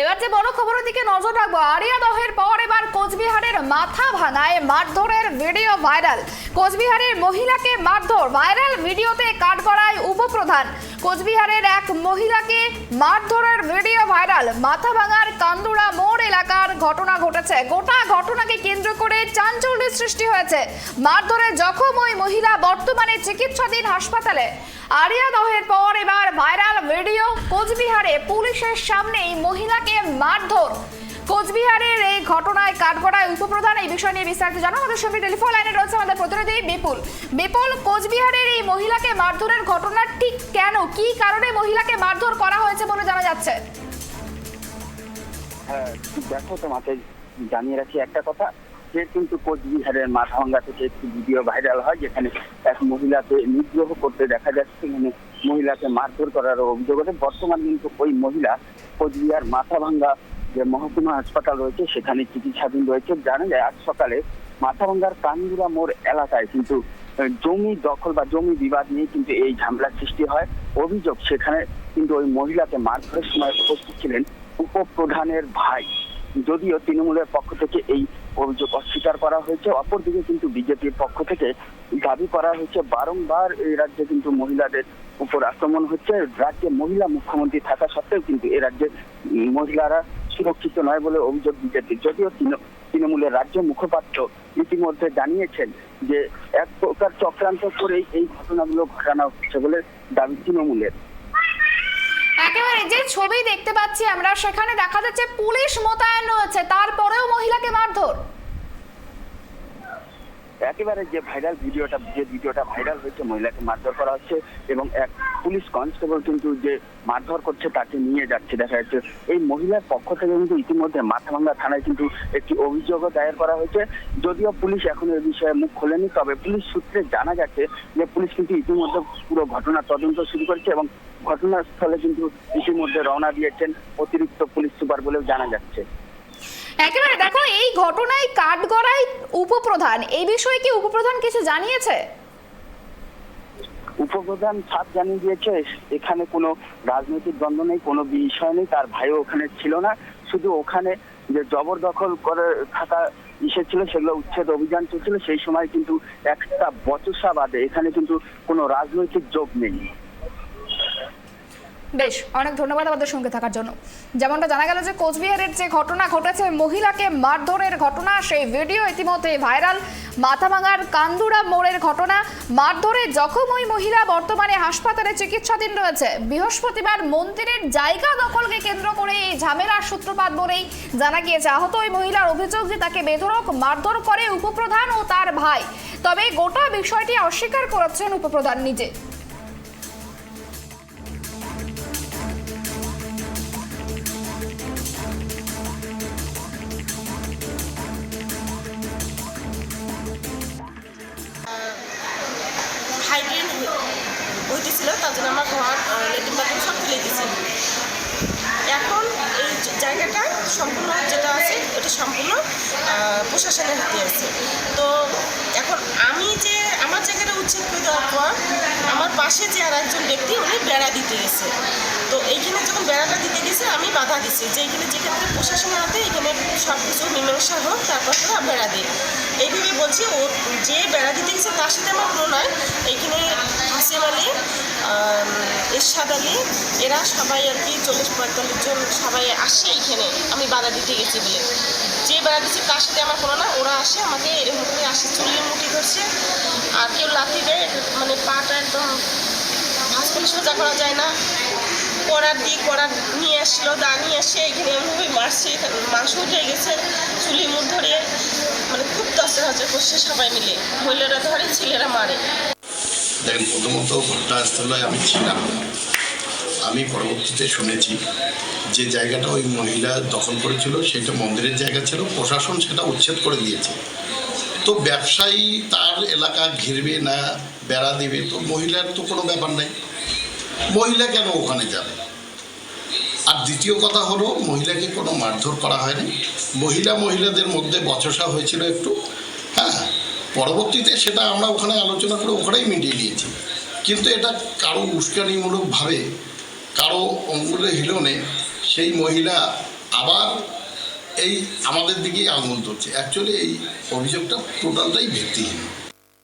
এবার যে বড় খবরের দিকে নজর রাখবো, আরিয়াদহের পর এবার কোচবিহারের মাথা ভাঙায় মারধরের ভিডিও ভাইরাল। কোচবিহারের মহিলাকে মারধর, ভাইরাল ভিডিওতে কাঠগড়ায় উপপ্রধান। কোচবিহারের এক মহিলাকে মারধরের ভিডিও ভাইরাল। মাথা ভাঙার কান্দুড়া মোড় এলাকার ঘটনা ঘটেছে। গোটা ঘটনাকে কেন্দ্র করে চাঞ্চল্যের সৃষ্টি হয়েছে। মারধরে জখম ওই মহিলা বর্তমানে চিকিৎসাধীন হাসপাতালে। আরিয়াদহের পর এবার ভাইরাল ভিডিও। কোচবিহারে পুলিশের সামনেই মহিলাকে মারধর। কোচবিহারের এই ঘটনায় কাঠগড়ায় উপপ্রধান। এই বিষয় নিয়ে বিস্তারিত জানা আমাদের সঙ্গে টেলিফোন লাইনে রয়েছে আমাদের প্রতিনিধি বিপুল। বিপুল, কোচবিহারের এই মহিলাকে মারধরের ঘটনা ঠিক কেন, কি কারণে মহিলাকে মারধর করা হয়েছে বলে জানা যাচ্ছে? হ্যাঁ, দেখো, তোমাকে জানিয়ে রাখি একটা কথা, যে কিন্তু কোচবিহারের মাথাভাঙ্গা থেকে একটি ভিডিও ভাইরাল হয়, যেখানে এক মহিলাকে নিগ্রহ করতে দেখা যাচ্ছে, মানে মহিলাকে মারধর করার অভিযোগ ওঠে। বর্তমানে কিন্তু ওই মহিলা কোচবিহার মাথাভাঙ্গা যে মহকুমা হাসপাতাল রয়েছে সেখানে চিকিৎসাধীন রয়েছে। জানা যায় আজ সকালে মাথাভাঙ্গার কান্দুরা মোড় এলাকায় কিন্তু জমি দখল বা জমি বিবাদ নিয়ে কিন্তু এই ঝামেলার সৃষ্টি হয়। অভিযোগ, সেখানে কিন্তু ওই মহিলাকে মারধরের সময় উপস্থিত ছিলেন উপপ্রধানের ভাই। যদিও তৃণমূলের পক্ষ থেকে এই অভিযোগ অস্বীকার করা হয়েছে, অপরদিকে কিন্তু বিজেপির পক্ষ থেকে দাবি করা হয়েছে বারংবার এই রাজ্যে কিন্তু মহিলাদের উপর আক্রমণ হচ্ছে। রাজ্যে মহিলা মুখ্যমন্ত্রী থাকা সত্ত্বেও কিন্তু এ রাজ্যে মহিলারা সুরক্ষিত নয় বলে অভিযোগ বিজেপির। যদিও তৃণমূলের রাজ্য মুখপাত্র ইতিমধ্যে জানিয়েছেন যে এক প্রকার চক্রান্ত করেই এই ঘটনাগুলো ঘটানো হচ্ছে বলে দাবি তৃণমূলের। একেবারে যে ছবি দেখতে পাচ্ছি আমরা, সেখানে দেখা যাচ্ছে পুলিশ মোতায়েন রয়েছে, তারপরেও মহিলাকে মারধর। একেবারে যে ভিডিওটা ভাইরাল হয়েছে, মহিলাকে মারধর করা হচ্ছে এবং এক পুলিশ কনস্টেবল কিন্তু যে মারধর করছে তাকে নিয়ে যাচ্ছে দেখা যাচ্ছে। এই মহিলার পক্ষ থেকে কিন্তু ইতিমধ্যে মাথাভাঙ্গা থানায় কিন্তু একটি অভিযোগও দায়ের করা হয়েছে। যদিও পুলিশ এখন এই বিষয়ে মুখ খোলেনি, তবে পুলিশ সূত্রে জানা গেছে যে পুলিশ কিন্তু ইতিমধ্যে পুরো ঘটনা তদন্ত শুরু করেছে এবং ঘটনাস্থলে কিন্তু ইতিমধ্যে রওনা দিয়েছেন অতিরিক্ত পুলিশ সুপার বলেও জানা যাচ্ছে। একেবারে দেখো, এই ঘটনায় কাঠগড়ায় উপপ্রধান, এই বিষয়ে কি উপপ্রধান কিছু জানিয়েছে? উপপ্রধান সাফ জানিয়ে দিয়েছে এখানে কোনো রাজনৈতিক দ্বন্দ্ব নেই, কোনো বিষয় নেই। তার ভাইও ওখানে ছিল না, শুধু ওখানে যে জবরদখল করে থাকা ছিল সেগুলো উচ্ছেদ অভিযান চলছিল। সেই সময় কিন্তু একটা বচসা বাদে এখানে কিন্তু কোনো রাজনৈতিক যোগ নেই। বেশ, অনেক ধন্যবাদ আমাদের সঙ্গে থাকার জন্য। যেমনটা জানা গেল যে কোচবিহারের যে ঘটনা ঘটেছে, মহিলাকে মারধরের ঘটনা, সেই ভিডিও ইতিমধ্যে ভাইরাল। মাথাভাঙার কান্দুরা মোড়ের ঘটনা, মারধরে জখম ওই মহিলা বর্তমানে হাসপাতালে চিকিৎসাধীন রয়েছে। বৃহস্পতিবার মন্দিরের জায়গা দখলকে কেন্দ্র করে এই ঝামেলার সূত্রপাত বলেই জানা গিয়েছে। আহত ওই মহিলার অভিযোগ যে তাকে বেধড়ক মারধর করে উপপ্রধান ও তার ভাই। তবে গোটা বিষয়টি অস্বীকার করেছেন উপপ্রধান নিজে। হাইড্রেন হইতেছিল, তার জন্য আমার ঘর লেট্রিন বাথরুম সব তুলে দিয়েছে। এখন এই জায়গাটা সম্পূর্ণ যেটা আছে ওটা সম্পূর্ণ প্রশাসনের হাতে আছে। তো এখন আমি যে আমার জায়গাটা উচ্ছেদ করে দেওয়ার পর আমার পাশে যে আর একজন ব্যক্তি উনি বেড়া দিতে গেছে। তো এইখানে যখন বেড়াটা দিতে গেছে আমি বাধা দিচ্ছি যে এইখানে যেখানে প্রশাসনের হাতে এখানে সব কিছু মীমাংসা হোক, তারপর তারা বেড়া দিই। এইভাবে বলছি, ও যে বেড়া দিতে গেছে তার সাথে আমার কোনো নয়। এইখানে হাসিম আলী, এরশাদ আলী, এরা সবাই আর কি 40-45 জন সবাই আসে এইখানে আমি বাধা দিতে গেছি বলে। যে বেড়া দিচ্ছে তার সাথে আমার কোনো না, ওরা আসে আমাকে এরকম করে আসে, চুলিয়ে মুঠি ধরছে, আর কেউ লাথি দেয়, মানে পাটা একদম ভাঁজ করে সোজা করা যায় না। কড়ার নিয়ে আসলো, দা নিয়ে আসে এখানে এমনভাবে মারছে, মাংস উঠে গেছে, চুলি মুখ ধরে, মানে খুব দশটা করছে সবাই মিলে। মহিলারা ধরে, ছেলেরা মারে। দেখেন, প্রথমত ঘটনাস্থলে আমি ছিলাম না। আমি পরবর্তীতে শুনেছি যে জায়গাটা ওই মহিলা দখল করেছিল সেটা মন্দিরের জায়গা ছিল, প্রশাসন সেটা উচ্ছেদ করে দিয়েছে। তো ব্যবসায়ী তার এলাকা ঘিরবে না বেড়া দিবে, তো মহিলার তো কোনো ব্যাপার নেই, মহিলা কেন ওখানে যাবে? আর দ্বিতীয় কথা হলো, মহিলাকে কোনো মারধর করা হয়নি। মহিলাদের মধ্যে বচসা হয়েছিল একটু, হ্যাঁ, পরবর্তীতে সেটা আমরা ওখানে আলোচনা করে ওখানেই মিটিয়ে নিয়েছি। কিন্তু এটা কারো উস্কানিমূলকভাবে কারো অঙ্গুলে হিলনে সেই মহিলা আবার এই আমাদের দিকেই আঙুল তুলছে। অ্যাকচুয়ালি এই অভিযোগটা টোটালটাই ভিত্তিহীন।